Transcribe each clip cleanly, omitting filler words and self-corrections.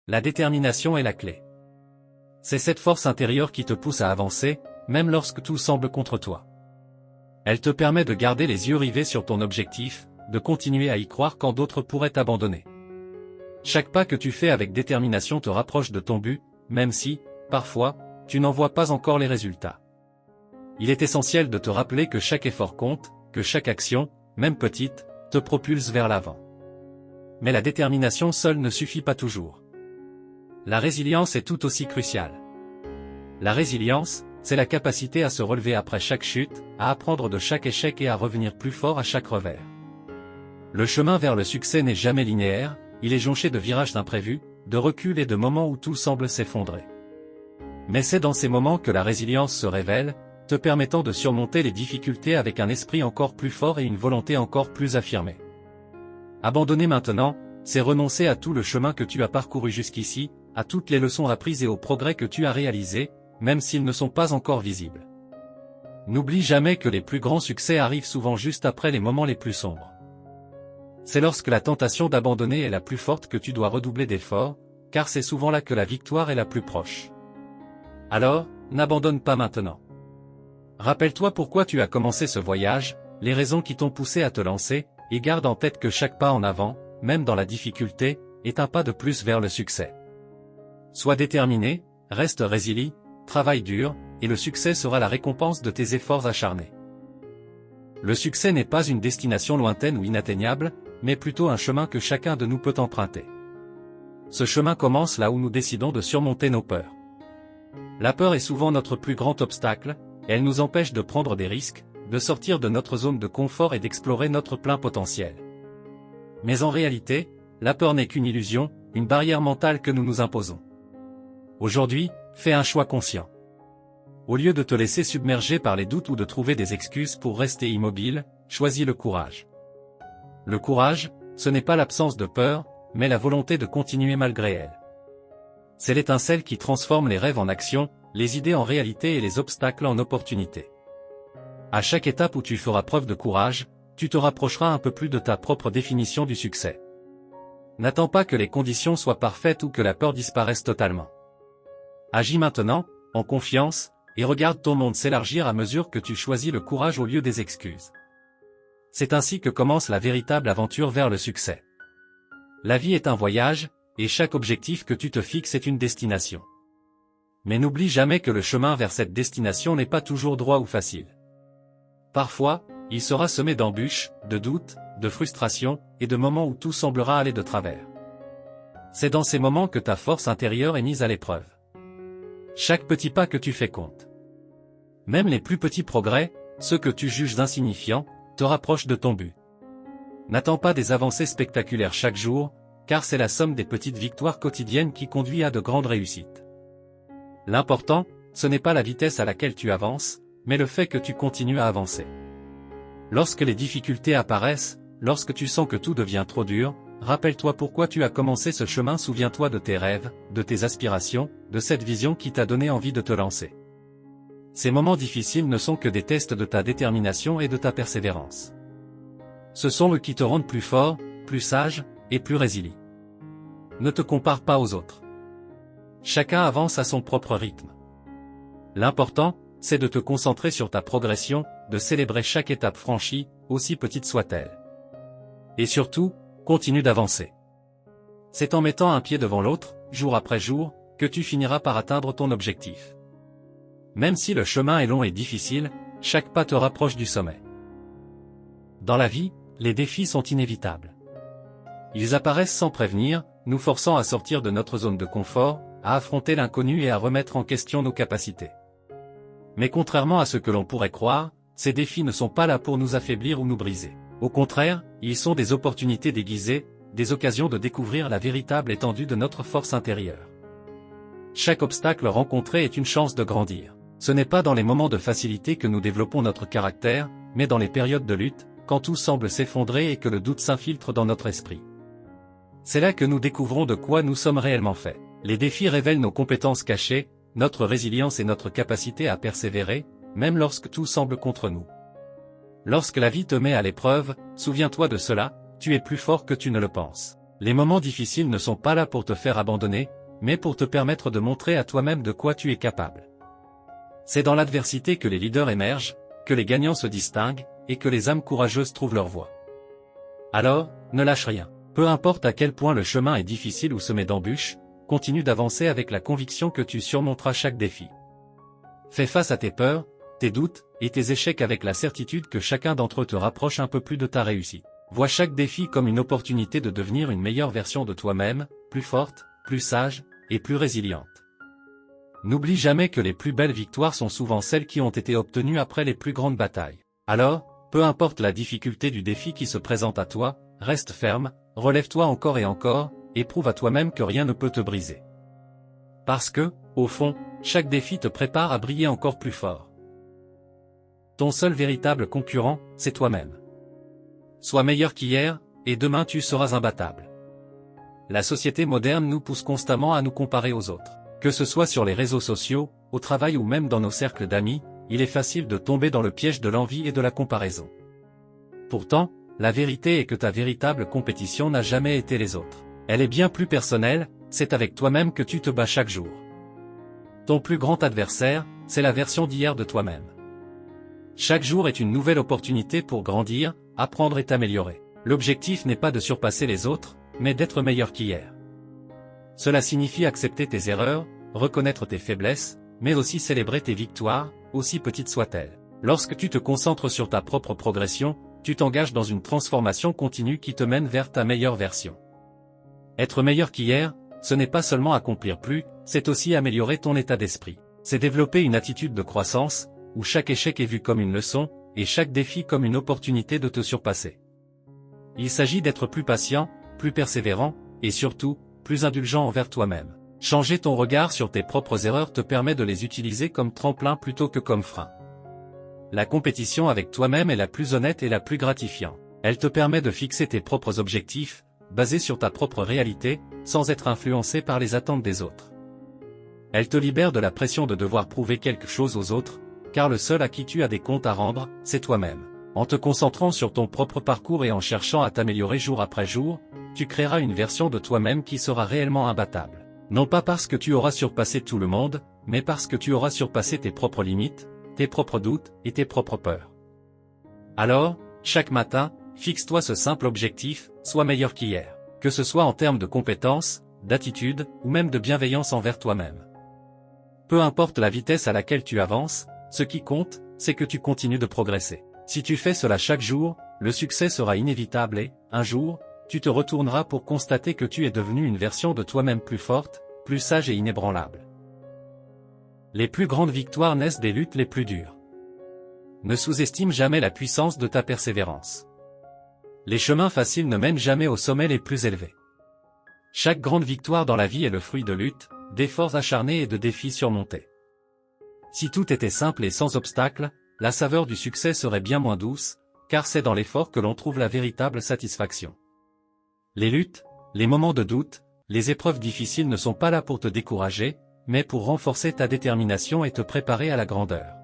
La détermination est la clé. C'est cette force intérieure qui te pousse à avancer, même lorsque tout semble contre toi. Elle te permet de garder les yeux rivés sur ton objectif, de continuer à y croire quand d'autres pourraient t'abandonner. Chaque pas que tu fais avec détermination te rapproche de ton but, même si, parfois, tu n'en vois pas encore les résultats. Il est essentiel de te rappeler que chaque effort compte, que chaque action, même petite, te propulse vers l'avant. Mais la détermination seule ne suffit pas toujours. La résilience est tout aussi cruciale. La résilience, c'est la capacité à se relever après chaque chute, à apprendre de chaque échec et à revenir plus fort à chaque revers. Le chemin vers le succès n'est jamais linéaire, il est jonché de virages imprévus, de reculs et de moments où tout semble s'effondrer. Mais c'est dans ces moments que la résilience se révèle, te permettant de surmonter les difficultés avec un esprit encore plus fort et une volonté encore plus affirmée. Abandonner maintenant, c'est renoncer à tout le chemin que tu as parcouru jusqu'ici, à toutes les leçons apprises et aux progrès que tu as réalisés, même s'ils ne sont pas encore visibles. N'oublie jamais que les plus grands succès arrivent souvent juste après les moments les plus sombres. C'est lorsque la tentation d'abandonner est la plus forte que tu dois redoubler d'efforts, car c'est souvent là que la victoire est la plus proche. Alors, n'abandonne pas maintenant. Rappelle-toi pourquoi tu as commencé ce voyage, les raisons qui t'ont poussé à te lancer, et garde en tête que chaque pas en avant, même dans la difficulté, est un pas de plus vers le succès. Sois déterminé, reste résilient, travaille dur, et le succès sera la récompense de tes efforts acharnés. Le succès n'est pas une destination lointaine ou inatteignable, mais plutôt un chemin que chacun de nous peut emprunter. Ce chemin commence là où nous décidons de surmonter nos peurs. La peur est souvent notre plus grand obstacle, elle nous empêche de prendre des risques, de sortir de notre zone de confort et d'explorer notre plein potentiel. Mais en réalité, la peur n'est qu'une illusion, une barrière mentale que nous nous imposons. Aujourd'hui, fais un choix conscient. Au lieu de te laisser submerger par les doutes ou de trouver des excuses pour rester immobile, choisis le courage. Le courage, ce n'est pas l'absence de peur, mais la volonté de continuer malgré elle. C'est l'étincelle qui transforme les rêves en action, les idées en réalité et les obstacles en opportunités. À chaque étape où tu feras preuve de courage, tu te rapprocheras un peu plus de ta propre définition du succès. N'attends pas que les conditions soient parfaites ou que la peur disparaisse totalement. Agis maintenant, en confiance, et regarde ton monde s'élargir à mesure que tu choisis le courage au lieu des excuses. C'est ainsi que commence la véritable aventure vers le succès. La vie est un voyage, et chaque objectif que tu te fixes est une destination. Mais n'oublie jamais que le chemin vers cette destination n'est pas toujours droit ou facile. Parfois, il sera semé d'embûches, de doutes, de frustrations, et de moments où tout semblera aller de travers. C'est dans ces moments que ta force intérieure est mise à l'épreuve. Chaque petit pas que tu fais compte. Même les plus petits progrès, ceux que tu juges insignifiants, te rapprochent de ton but. N'attends pas des avancées spectaculaires chaque jour, car c'est la somme des petites victoires quotidiennes qui conduit à de grandes réussites. L'important, ce n'est pas la vitesse à laquelle tu avances, mais le fait que tu continues à avancer. Lorsque les difficultés apparaissent, lorsque tu sens que tout devient trop dur, rappelle-toi pourquoi tu as commencé ce chemin, souviens-toi de tes rêves, de tes aspirations, de cette vision qui t'a donné envie de te lancer. Ces moments difficiles ne sont que des tests de ta détermination et de ta persévérance. Ce sont eux qui te rendent plus fort, plus sage, et plus résilient. Ne te compare pas aux autres. Chacun avance à son propre rythme. L'important, c'est de te concentrer sur ta progression, de célébrer chaque étape franchie, aussi petite soit-elle. Et surtout, continue d'avancer. C'est en mettant un pied devant l'autre, jour après jour, que tu finiras par atteindre ton objectif. Même si le chemin est long et difficile, chaque pas te rapproche du sommet. Dans la vie, les défis sont inévitables. Ils apparaissent sans prévenir, nous forçant à sortir de notre zone de confort, à affronter l'inconnu et à remettre en question nos capacités. Mais contrairement à ce que l'on pourrait croire, ces défis ne sont pas là pour nous affaiblir ou nous briser. Au contraire, ils sont des opportunités déguisées, des occasions de découvrir la véritable étendue de notre force intérieure. Chaque obstacle rencontré est une chance de grandir. Ce n'est pas dans les moments de facilité que nous développons notre caractère, mais dans les périodes de lutte, quand tout semble s'effondrer et que le doute s'infiltre dans notre esprit. C'est là que nous découvrons de quoi nous sommes réellement faits. Les défis révèlent nos compétences cachées, notre résilience et notre capacité à persévérer, même lorsque tout semble contre nous. Lorsque la vie te met à l'épreuve, souviens-toi de cela, tu es plus fort que tu ne le penses. Les moments difficiles ne sont pas là pour te faire abandonner, mais pour te permettre de montrer à toi-même de quoi tu es capable. C'est dans l'adversité que les leaders émergent, que les gagnants se distinguent, et que les âmes courageuses trouvent leur voie. Alors, ne lâche rien. Peu importe à quel point le chemin est difficile ou semé d'embûches, continue d'avancer avec la conviction que tu surmonteras chaque défi. Fais face à tes peurs, tes doutes, et tes échecs avec la certitude que chacun d'entre eux te rapproche un peu plus de ta réussite. Vois chaque défi comme une opportunité de devenir une meilleure version de toi-même, plus forte, plus sage, et plus résiliente. N'oublie jamais que les plus belles victoires sont souvent celles qui ont été obtenues après les plus grandes batailles. Alors, peu importe la difficulté du défi qui se présente à toi, reste ferme, relève-toi encore et prouve à toi-même que rien ne peut te briser. Parce que, au fond, chaque défi te prépare à briller encore plus fort. Ton seul véritable concurrent, c'est toi-même. Sois meilleur qu'hier, et demain tu seras imbattable. La société moderne nous pousse constamment à nous comparer aux autres. Que ce soit sur les réseaux sociaux, au travail ou même dans nos cercles d'amis, il est facile de tomber dans le piège de l'envie et de la comparaison. Pourtant, la vérité est que ta véritable compétition n'a jamais été les autres. Elle est bien plus personnelle, c'est avec toi-même que tu te bats chaque jour. Ton plus grand adversaire, c'est la version d'hier de toi-même. Chaque jour est une nouvelle opportunité pour grandir, apprendre et t'améliorer. L'objectif n'est pas de surpasser les autres, mais d'être meilleur qu'hier. Cela signifie accepter tes erreurs, reconnaître tes faiblesses, mais aussi célébrer tes victoires, aussi petites soient-elles. Lorsque tu te concentres sur ta propre progression, tu t'engages dans une transformation continue qui te mène vers ta meilleure version. Être meilleur qu'hier, ce n'est pas seulement accomplir plus, c'est aussi améliorer ton état d'esprit. C'est développer une attitude de croissance, où chaque échec est vu comme une leçon, et chaque défi comme une opportunité de te surpasser. Il s'agit d'être plus patient, plus persévérant, et surtout, plus indulgent envers toi-même. Changer ton regard sur tes propres erreurs te permet de les utiliser comme tremplin plutôt que comme frein. La compétition avec toi-même est la plus honnête et la plus gratifiante. Elle te permet de fixer tes propres objectifs, basés sur ta propre réalité, sans être influencé par les attentes des autres. Elle te libère de la pression de devoir prouver quelque chose aux autres, car le seul à qui tu as des comptes à rendre, c'est toi-même. En te concentrant sur ton propre parcours et en cherchant à t'améliorer jour après jour, tu créeras une version de toi-même qui sera réellement imbattable. Non pas parce que tu auras surpassé tout le monde, mais parce que tu auras surpassé tes propres limites, tes propres doutes et tes propres peurs. Alors, chaque matin, fixe-toi ce simple objectif, sois meilleur qu'hier. Que ce soit en termes de compétences, d'attitude, ou même de bienveillance envers toi-même. Peu importe la vitesse à laquelle tu avances, ce qui compte, c'est que tu continues de progresser. Si tu fais cela chaque jour, le succès sera inévitable et, un jour, tu te retourneras pour constater que tu es devenu une version de toi-même plus forte, plus sage et inébranlable. Les plus grandes victoires naissent des luttes les plus dures. Ne sous-estime jamais la puissance de ta persévérance. Les chemins faciles ne mènent jamais aux sommets les plus élevés. Chaque grande victoire dans la vie est le fruit de luttes, d'efforts acharnés et de défis surmontés. Si tout était simple et sans obstacle, la saveur du succès serait bien moins douce, car c'est dans l'effort que l'on trouve la véritable satisfaction. Les luttes, les moments de doute, les épreuves difficiles ne sont pas là pour te décourager, mais pour renforcer ta détermination et te préparer à la grandeur.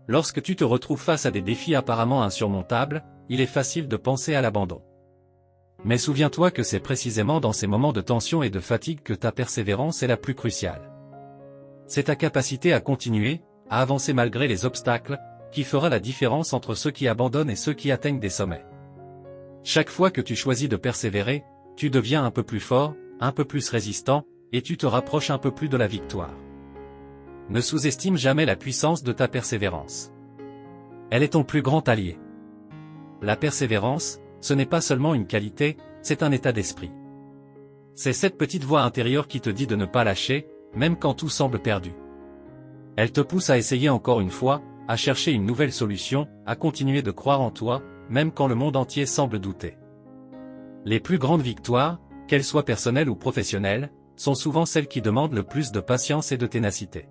Lorsque tu te retrouves face à des défis apparemment insurmontables, il est facile de penser à l'abandon. Mais souviens-toi que c'est précisément dans ces moments de tension et de fatigue que ta persévérance est la plus cruciale. C'est ta capacité à continuer, à avancer malgré les obstacles, qui fera la différence entre ceux qui abandonnent et ceux qui atteignent des sommets. Chaque fois que tu choisis de persévérer, tu deviens un peu plus fort, un peu plus résistant, et tu te rapproches un peu plus de la victoire. Ne sous-estime jamais la puissance de ta persévérance. Elle est ton plus grand allié. La persévérance, ce n'est pas seulement une qualité, c'est un état d'esprit. C'est cette petite voix intérieure qui te dit de ne pas lâcher, même quand tout semble perdu. Elle te pousse à essayer encore une fois, à chercher une nouvelle solution, à continuer de croire en toi, même quand le monde entier semble douter. Les plus grandes victoires, qu'elles soient personnelles ou professionnelles, sont souvent celles qui demandent le plus de patience et de ténacité.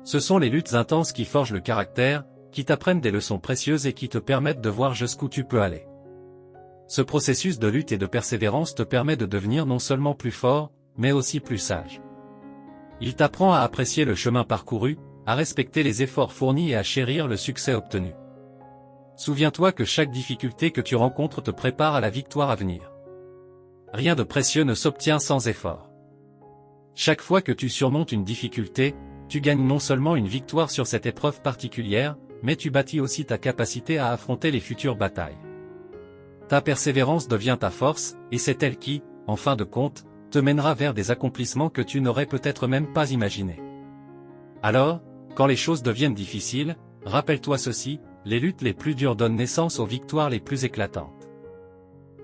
Ce sont les luttes intenses qui forgent le caractère, qui t'apprennent des leçons précieuses et qui te permettent de voir jusqu'où tu peux aller. Ce processus de lutte et de persévérance te permet de devenir non seulement plus fort, mais aussi plus sage. Il t'apprend à apprécier le chemin parcouru, à respecter les efforts fournis et à chérir le succès obtenu. Souviens-toi que chaque difficulté que tu rencontres te prépare à la victoire à venir. Rien de précieux ne s'obtient sans effort. Chaque fois que tu surmontes une difficulté, tu gagnes non seulement une victoire sur cette épreuve particulière, mais tu bâtis aussi ta capacité à affronter les futures batailles. Ta persévérance devient ta force, et c'est elle qui, en fin de compte, te mènera vers des accomplissements que tu n'aurais peut-être même pas imaginés. Alors, quand les choses deviennent difficiles, rappelle-toi ceci, les luttes les plus dures donnent naissance aux victoires les plus éclatantes.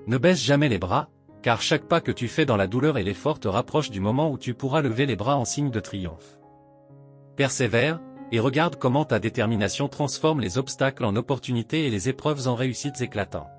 Ne baisse jamais les bras, car chaque pas que tu fais dans la douleur et l'effort te rapproche du moment où tu pourras lever les bras en signe de triomphe. Persévère, et regarde comment ta détermination transforme les obstacles en opportunités et les épreuves en réussites éclatantes.